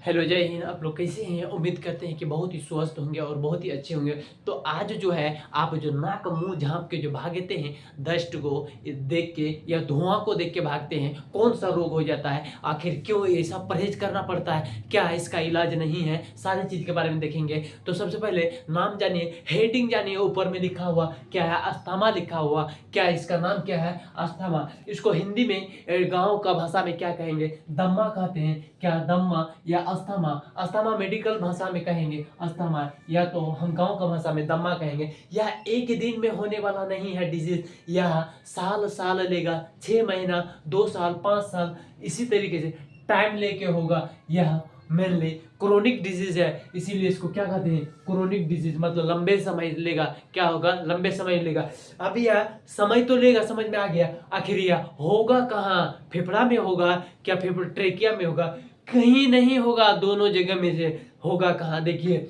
Hello, जय हिंद। आप लोग कैसे हैं? उम्मीद करते हैं कि बहुत ही स्वस्थ होंगे और बहुत ही अच्छे होंगे। तो आज जो है आप जो नाक मुंह झाँप के जो भागते हैं डस्ट को देख के या धुआं को देख के भागते हैं, कौन सा रोग हो जाता है, आखिर क्यों ऐसा परहेज करना पड़ता है, क्या इसका इलाज नहीं है, सारी चीज़ के बारे में देखेंगे। तो सबसे पहले नाम जानिए, हेडिंग जानिए। ऊपर में लिखा हुआ क्या है? अस्थमा लिखा हुआ। क्या इसका नाम क्या है? अस्थमा। इसको हिंदी में गाँव का भाषा में क्या कहेंगे? दम्मा कहते हैं। क्या दम्मा या अस्थमा? अस्थमा मेडिकल भाषा में कहेंगे अस्थमा, या तो हम गांव का भाषा में दम्मा कहेंगे। यह एक दिन में होने वाला नहीं है डिजीज, यह साल साल लेगा, 6 महीना, 2 साल, 5 साल, इसी तरीके से टाइम लेके होगा। यह मेनली क्रोनिक डिजीज है, इसीलिए इसको क्या कहते हैं? Chronic disease. मतलब लंबे समय लेगा। क्या होगा? लंबे समय लेगा। अब यह समय तो लेगा, समझ में आ गया। आखिर यह होगा कहाँ? फेफड़ा में होगा? क्या फेफड़ा ट्रेकिया में होगा? कहीं नहीं होगा, दोनों जगह में से होगा। कहाँ? देखिए,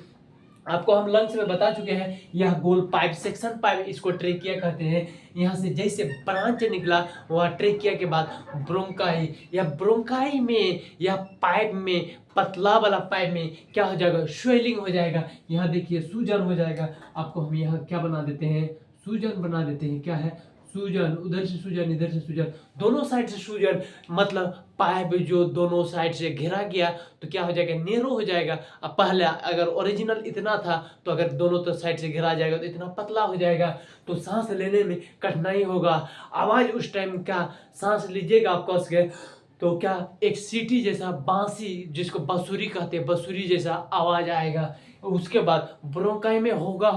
आपको हम लंग्स में बता चुके हैं। यह गोल पाइप, सेक्शन पाइप, इसको ट्रेकिया कहते हैं। यहाँ से जैसे ब्रांच निकला, वह ट्रेकिया के बाद ब्रोंकाई, या ब्रोंकाई में या पाइप में, पतला वाला पाइप में क्या हो जाएगा? स्वेलिंग हो जाएगा। यहाँ देखिए सूजन हो जाएगा। आपको हम यहाँ क्या बना देते हैं? सूजन बना देते हैं। क्या है? सूजन। उधर से सूजन, इधर से सूजन, दोनों साइड से सूजन। मतलब पाइप जो दोनों साइड से घेरा गया तो क्या हो जाएगा? नेरो हो जाएगा। अब पहले अगर ओरिजिनल इतना था तो अगर दोनों तो साइड से घेरा जाएगा तो इतना पतला हो जाएगा, तो सांस लेने में कठिनाई होगा। आवाज उस टाइम क्या, सांस लीजिएगा आप कस के तो क्या एक सीटी जैसा, बांसी जिसको बांसुरी कहते हैं, बांसुरी जैसा आवाज आएगा। उसके बाद ब्रोंकाई में होगा।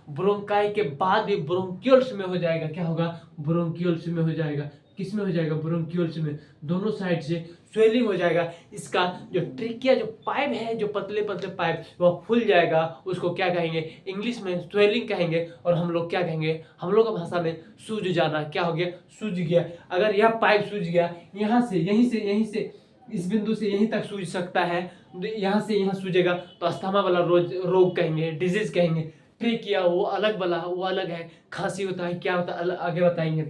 ब्रोंकाई के बाद भी ब्रोंक्यूल्स में हो जाएगा। क्या होगा? ब्रोंक्यूल्स में हो जाएगा। किस में हो जाएगा? ब्रोंक्यूल्स में। दोनों साइड से स्वेलिंग हो जाएगा। इसका जो ट्रिकिया जो पाइप है, जो पतले पतले पाइप, वह फूल जाएगा। उसको क्या कहेंगे? इंग्लिश में स्वेलिंग कहेंगे, और हम लोग क्या कहेंगे? हम लोग का भाषा में सूज जाना। क्या हो गया? सूज गया। अगर यह पाइप सूज गया, यहाँ से यहीं से इस बिंदु से यहीं तक सूज सकता है, यहाँ से यहाँ सूजेगा तो अस्थमा वाला रोग कहेंगे, डिजीज कहेंगे। ट्रिकिया वो अलग वाला, वो अलग है। खांसी होता है, क्या होता है, आगे बताएंगे।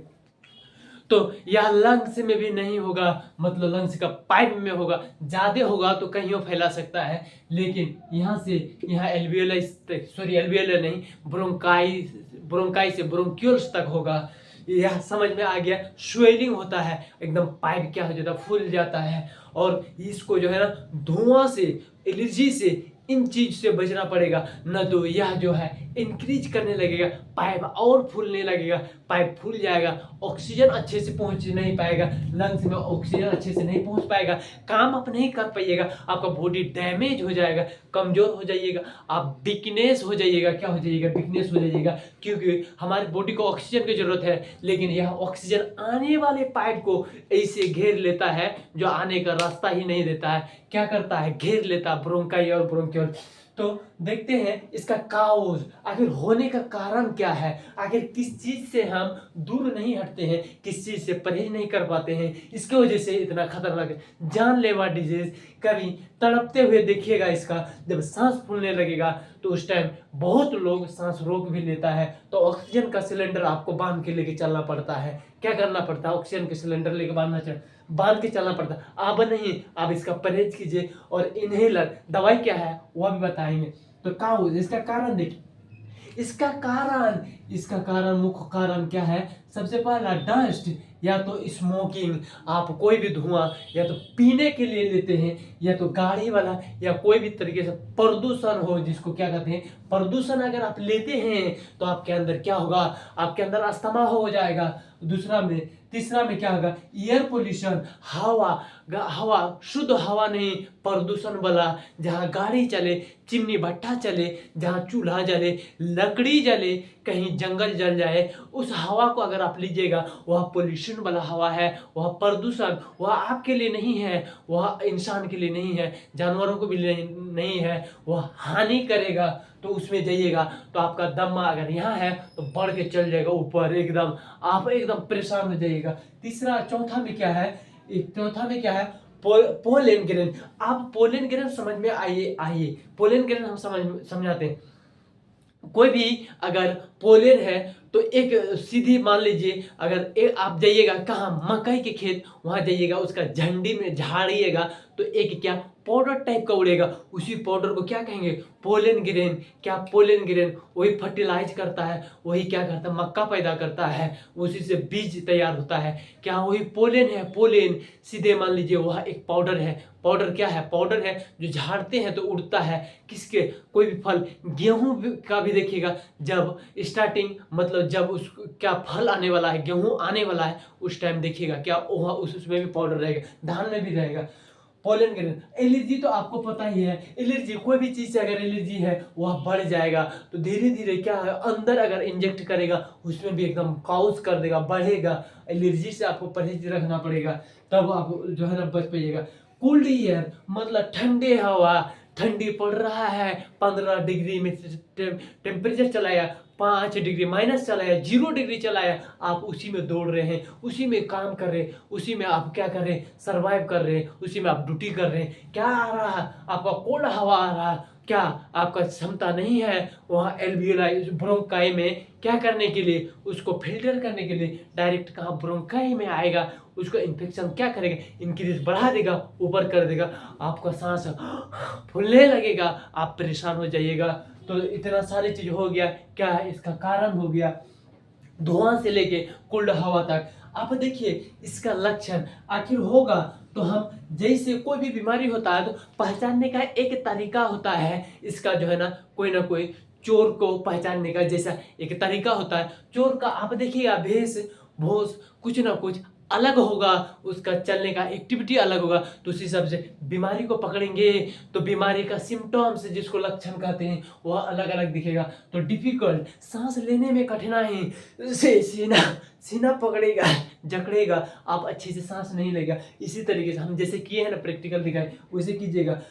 तो यह लंग्स में भी नहीं होगा, मतलब लंग्स का पाइप में होगा। ज्यादा होगा तो कहीं फैला सकता है, लेकिन यहाँ से यहाँ एल्वियोलाई तक, सॉरी एल्वियोलाई नहीं, ब्रोंकाई, ब्रोंकाई से ब्रोंक्यूल्स तक होगा। यह समझ में आ गया। स्वेलिंग होता है, एकदम पाइप क्या हो जाता है? फूल जाता है। और इसको जो है ना, धुआं से, एलर्जी से, इन चीज से बचना पड़ेगा, न तो यह जो है इंक्रीज करने लगेगा, पाइप और फूलने लगेगा। पाइप फूल जाएगा, ऑक्सीजन अच्छे से पहुंच नहीं पाएगा, लंग्स में ऑक्सीजन अच्छे से नहीं पहुंच पाएगा, काम आप नहीं कर पाइएगा, आपका बॉडी डैमेज हो जाएगा, कमजोर हो जाइएगा, आप वीकनेस हो जाइएगा। क्या हो जाइएगा? वीकनेस हो जाइएगा। क्योंकि हमारी बॉडी को ऑक्सीजन की जरूरत है, लेकिन यह ऑक्सीजन आने वाले पाइप को ऐसे घेर लेता है, जो आने का रास्ता ही नहीं देता है। क्या करता है? घेर लेता है, ब्रोंकाई और ब्रोंक्यूल। तो देखते हैं इसका काउज, आखिर होने का कारण क्या है, आखिर किस चीज से हम दूर नहीं हटते हैं, किस चीज से परहेज नहीं कर पाते हैं, इसकी वजह से इतना खतरनाक जानलेवा डिजीज। कभी तड़पते हुए देखिएगा इसका, जब सांस फूलने लगेगा तो उस टाइम बहुत लोग सांस रोक भी लेता है, तो ऑक्सीजन का सिलेंडर आपको बांध के लेके चलना पड़ता है। क्या करना पड़ता है? ऑक्सीजन के सिलेंडर लेके बांध के चलना पड़ता है। अब नहीं, आप इसका परहेज कीजिए। और इनहेलर दवाई क्या है वह भी बताएंगे। तो काउज, इसका कारण देखिए। इसका कारण मुख्य कारण क्या है? सबसे पहला डस्ट, या तो स्मोकिंग, आप कोई भी धुआं या तो पीने के लिए लेते हैं, या तो गाड़ी वाला, या कोई भी तरीके से प्रदूषण हो, जिसको क्या कहते हैं? प्रदूषण अगर आप लेते हैं तो आपके अंदर क्या होगा? आपके अंदर अस्थमा हो जाएगा। तीसरा में क्या होगा? एयर पोल्यूशन, हवा शुद्ध हवा नहीं, प्रदूषण वाला, जहाँ गाड़ी चले, चिमनी भट्ठा चले, जहाँ चूल्हा जले, लकड़ी जले, कहीं जंगल जल जाए, उस हवा को अगर आप लीजिएगा, वह पोल्यूशन वाला हवा है, वह प्रदूषण, वह आपके लिए नहीं है, वह इंसान के लिए नहीं है, जानवरों को भी नहीं है, वह हानि करेगा। तो उसमें जाइएगा तो आपका दमा अगर यहाँ है तो बढ़ के चल जाएगा ऊपर, एकदम आप एकदम परेशान हो जाइएगा। चौथा में क्या है? Pollen grain. आप पोलन ग्रेन समझ में आइए पोलन ग्रेन हम समझाते हैं। कोई भी अगर पोलन है तो एक सीधी मान लीजिए, अगर आप जाइएगा कहाँ? मकई के खेत, वहां जाइएगा, उसका झंडी में झाड़िएगा तो एक क्या पाउडर टाइप का उड़ेगा, उसी पाउडर को क्या कहेंगे, पोलन ग्रेन। क्या पोलन ग्रेन, वही फर्टिलाइज करता है, वही क्या करता है, मक्का पैदा करता है, उसी से बीज तैयार होता है। क्या वही पोलन है, पोलन सीधे मान लीजिए वह एक पाउडर है। पाउडर क्या है, पाउडर है जो झाड़ते हैं तो उड़ता है, किसके, कोई भी फल, का भी देखिएगा जब स्टार्टिंग मतलब जब उस क्या फल आने वाला है, गेहूं आने वाला है, उस टाइम देखिएगा क्या वह उसमें भी पाउडर रहेगा, धान में भी रहेगा। Pollen grain. एलर्जी तो आपको पता ही है, एलर्जी कोई भी चीज़ से अगर एलर्जी है वह बढ़ जाएगा तो धीरे धीरे क्या है, अंदर अगर इंजेक्ट करेगा उसमें भी एकदम काउस कर देगा, बढ़ेगा। एलर्जी से आपको परहेज रखना पड़ेगा, तब आप जो है ना बच पाइएगा। कोल्ड ईयर मतलब ठंडे हवा, ठंडी पड़ रहा है, 15 डिग्री में टेम्परेचर चलाया, 5 डिग्री माइनस चलाया, 0 डिग्री चलाया, आप उसी में दौड़ रहे हैं, उसी में काम कर रहे हैं, उसी में आप क्या कर रहे हैं, सर्वाइव कर रहे हैं, उसी में आप ड्यूटी कर रहे हैं। क्या आ रहा है, आपका कोल्ड हवा आ रहा है, क्या आपका क्षमता नहीं है वहाँ एल्वियोलाई ब्रोंकाई में क्या करने के लिए, उसको फिल्टर करने के लिए, डायरेक्ट कहाँ ब्रोंकाई में आएगा, उसको इन्फेक्शन क्या करेगा, इंक्रीज बढ़ा देगा, ऊपर कर देगा, आपका सांस फूलने लगेगा, आप परेशान हो जाइएगा। तो इतना सारी चीज हो गया, क्या इसका कारण हो गया, धुआं से लेके कोल्ड हवा तक। आप देखिए इसका लक्षण आखिर होगा तो हम जैसे कोई भी बीमारी होता है तो पहचानने का एक तरीका होता है, इसका जो है ना कोई चोर को पहचानने का जैसा एक तरीका होता है। चोर का आप देखिएगा भेष भोष कुछ ना कुछ अलग होगा, उसका चलने का एक्टिविटी अलग होगा, तो उसी हिसाब से बीमारी को पकड़ेंगे तो बीमारी का सिम्टम्स जिसको लक्षण कहते हैं वह अलग अलग दिखेगा। तो डिफिकल्ट, सांस लेने में कठिनाई से सीना पकड़ेगा, जकड़ेगा, आप अच्छे से सांस नहीं लेगा। इसी तरीके से हम जैसे किए हैं ना प्रैक्टिकल दिखाए वैसे कीजिएगा।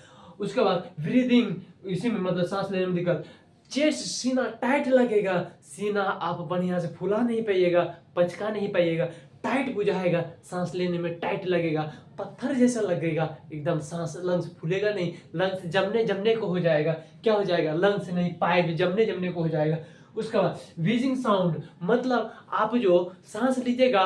उसके बाद ब्रीदिंग, इसी में मतलब सांस लेने में दिक्कत, चेस्ट सीना टाइट लगेगा, सीना आप बढ़िया से फुला नहीं पाइएगा, पचका नहीं पाइएगा, टाइट बुझाएगा, सांस लेने में टाइट लगेगा, पत्थर जैसा लगेगा, एकदम सांस लंग्स फूलेगा नहीं, लंग्स जमने को हो जाएगा, क्या हो जाएगा, लंग्स नहीं पाइप जमने को हो जाएगा। उसके बाद व्हीजिंग साउंड मतलब आप जो सांस लीजिएगा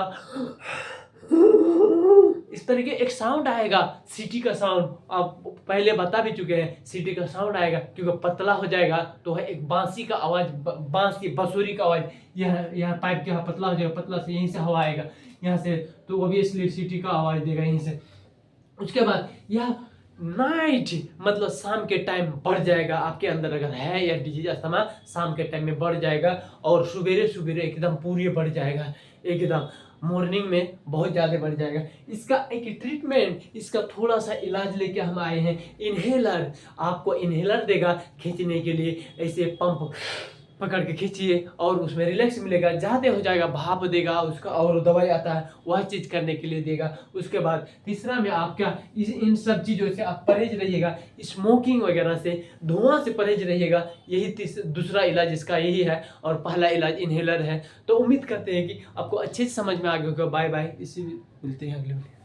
इस तरीके एक साउंड आएगा, सीटी का साउंड आप पहले बता भी चुके हैं, सीटी का साउंड आएगा क्योंकि पतला हो जाएगा तो है एक बांसी का आवाज, बांस की बंसुरी का आवाज, यह पाइप के यहाँ पतला हो जाएगा, पतला से यहीं से हवा आएगा यहाँ से, तो ऑब्वियसली सीटी का आवाज देगा यहीं से। उसके बाद यह नाइट मतलब शाम के टाइम बढ़ जाएगा, आपके अंदर अगर है या डिजीज अस्थमा शाम के टाइम में बढ़ जाएगा, और सवेरे एकदम पूरी बढ़ जाएगा, एकदम मॉर्निंग में बहुत ज़्यादा बढ़ जाएगा। इसका एक ट्रीटमेंट, इसका थोड़ा सा इलाज लेके हम आए हैं, इन्हेलर, आपको इन्हेलर देगा खींचने के लिए, ऐसे पंप पकड़ के खींचिए और उसमें रिलैक्स मिलेगा, ज़्यादा हो जाएगा भाप देगा उसका, और दवाई आता है वह चीज़ करने के लिए देगा। उसके बाद तीसरा में आप क्या इन सब चीज़ों से आप परहेज रहिएगा, स्मोकिंग वगैरह से, धुआं से परहेज रहिएगा, यही दूसरा इलाज इसका यही है, और पहला इलाज इन्हेलर है। तो उम्मीद करते हैं कि आपको अच्छे से समझ में आ गया होगा। बाय बाय, इसी मिलते हैं अगले वीडियो।